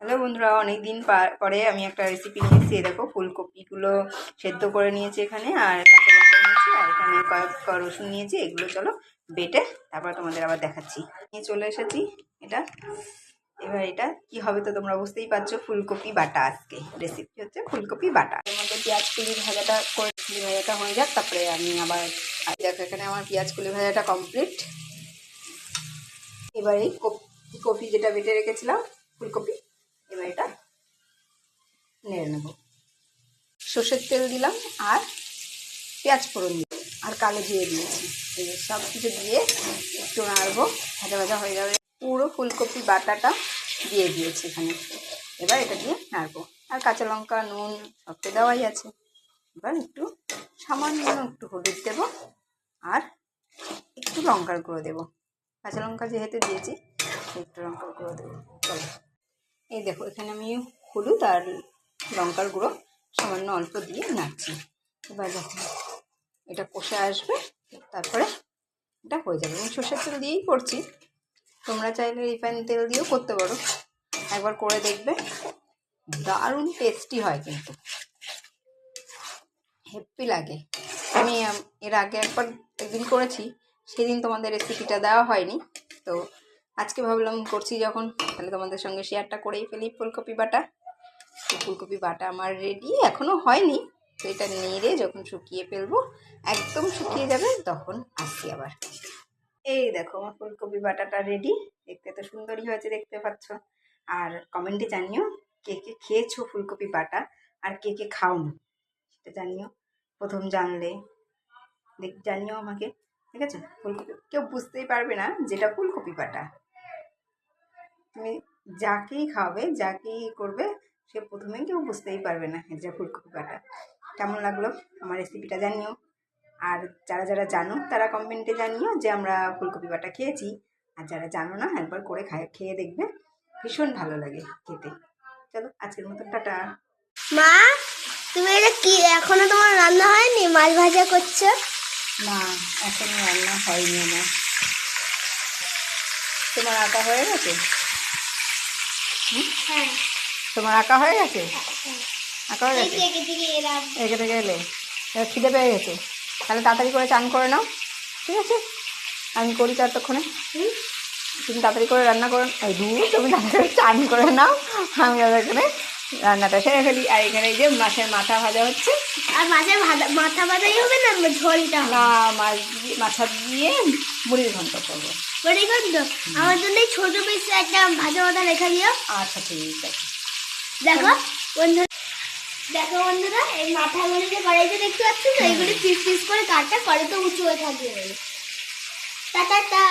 Hello বন্ধুরা, অনেক দিন পরে আমি একটা রেসিপি নিয়েছি। দেখো, ফুলকপিগুলো সেদ্ধ করে নিয়েছি এখানে, আর কাঁচা লঙ্কা নিয়েছি, আর এখানে কয়েক রসুন নিয়েছি। এগুলো চলো বেটে তারপর তোমাদের আবার দেখাচ্ছি। নিয়ে চলে এসেছি এটা। এবার এটা কি হবে তো তোমরা বুঝতেই পারছো, ফুলকপি বাটা। আজকে রেসিপি হচ্ছে ফুলকপি বাটা। এর মধ্যে পেঁয়াজ কুলি ভাজাটা করে, কুলি ভাজাটা হয়ে যাক, তারপরে আমি আবার দেখো এখানে আমার পেঁয়াজ কুলি ভাজাটা কমপ্লিট। এবার এই কপি যেটা বেটে রেখেছিলাম, ফুলকপি, এবার এটা নেড়ে নেব। সর্ষের তেল দিলাম আর পেঁয়াজ ফোড়ন দিলাম আর কালো জিরে দিয়েছি। সব কিছু দিয়ে একটু নাড়বো, ভাজা ভাজা হয়ে যাবে। পুরো ফুলকপি বাটাটা দিয়ে দিয়েছি এখানে। এবার এটা দিয়ে নাড়বো, আর কাঁচা লঙ্কা, নুন সব তো দেওয়াই আছে। এবার একটু সামান্য একটু হলুদ দেবো আর একটু লঙ্কার গুঁড়ো দেবো। কাঁচা লঙ্কা যেহেতু দিয়েছি একটু লঙ্কার গুঁড়ো দেবো। চলো, এই দেখো এখানে আমি হলুদ আর লঙ্কার গুঁড়ো সামান্য অল্প দিয়ে নাড়ছি। এবার যখন এটা কষে আসবে তারপরে এটা হয়ে যাবে। আমি সর্ষের তেল দিয়েই করছি, তোমরা চাইলে রিফাইন তেল দিয়েও করতে পারো। একবার করে দেখবে, দারুণ টেস্টি হয়, কিন্তু হ্যাপি লাগে। আমি এর আগে একদিন করেছি, সেদিন তোমাদের রেসিপিটা দেওয়া হয়নি, তো আজকে ভাবলাম করছি যখন, তাহলে তোমাদের সঙ্গে শেয়ারটা করেই ফেলি। ফুলকপি বাটা, ফুলকপি বাটা আমার রেডি, এখনও হয়নি। তো এটা নেড়ে যখন শুকিয়ে ফেলবো, একদম শুকিয়ে যাবে, তখন আসছি আবার। এই দেখো আমার ফুলকপি বাটাটা রেডি। দেখতে তো সুন্দরই হয়েছে, দেখতে পাচ্ছ। আর কমেন্টে জানিও কে কে খেয়েছো ফুলকপি বাটা, আর কে কে খাও না সেটা জানিও। প্রথম জানলে জানিও আমাকে, ঠিক আছে? ফুলকপি কেউ বুঝতেই পারবে না যেটা ফুলকপি বাটা। তুমি যাকেই খাওয়াবে, যাকেই করবে, সে প্রথমে কেউ বুঝতেই পারবে না যে ফুলকপি বাটা। কেমন লাগলো আমার রেসিপিটা জানিও। আর যারা যারা জানো তারা কমেন্টে জানিও যে আমরা ফুলকপি বাটা খেয়েছি। আর যারা জানো না, একবার করে খেয়ে দেখবে, ভীষণ ভালো লাগে খেতে। চলো, আজকের মতো টাটা। মা, তুমি এটা কি এখনো তোমার রান্না হয়নি? মাছ ভাজা করছো? না, এখনো রান্না হয়নি আমার। তোমার আঁকা হয়ে গেছে? হ্যাঁ। তোমার আঁকা হয়ে গেছে? আঁকা হয়ে গেছে? এঁকে থেকে এলে এবার খিদে পেয়ে গেছে, তাহলে তাড়াতাড়ি করে চান করে নাও, ঠিক আছে? আমি করি ততক্ষণে। তুমি তাড়াতাড়ি করে রান্না করো, তুমি তাড়াতাড়ি করে চান করে নাও, আমি এখানে রান্নাটা সেরে ফেলি। আর এখানে এই যে মাছের মাথা ভাজা হচ্ছে। আর মাছের মাথা ভাজাই হবে না, ঝোলটা? না, মাথা দিয়ে মুড়ির ঘন্ট করবো। মুড়ির ঘন্ট? আমার জন্য ছোট পিস একটা ভাজা মাথা রেখে দিও। আচ্ছা, ঠিক আছে। দেখো বন্ধুরা, এই মাথাগুলো যে কড়াইতে দেখতে পাচ্ছি তো, এইগুলি পিস পিস করে কাটা, করে তো উঁচু হয়ে থাকবে। টাটা।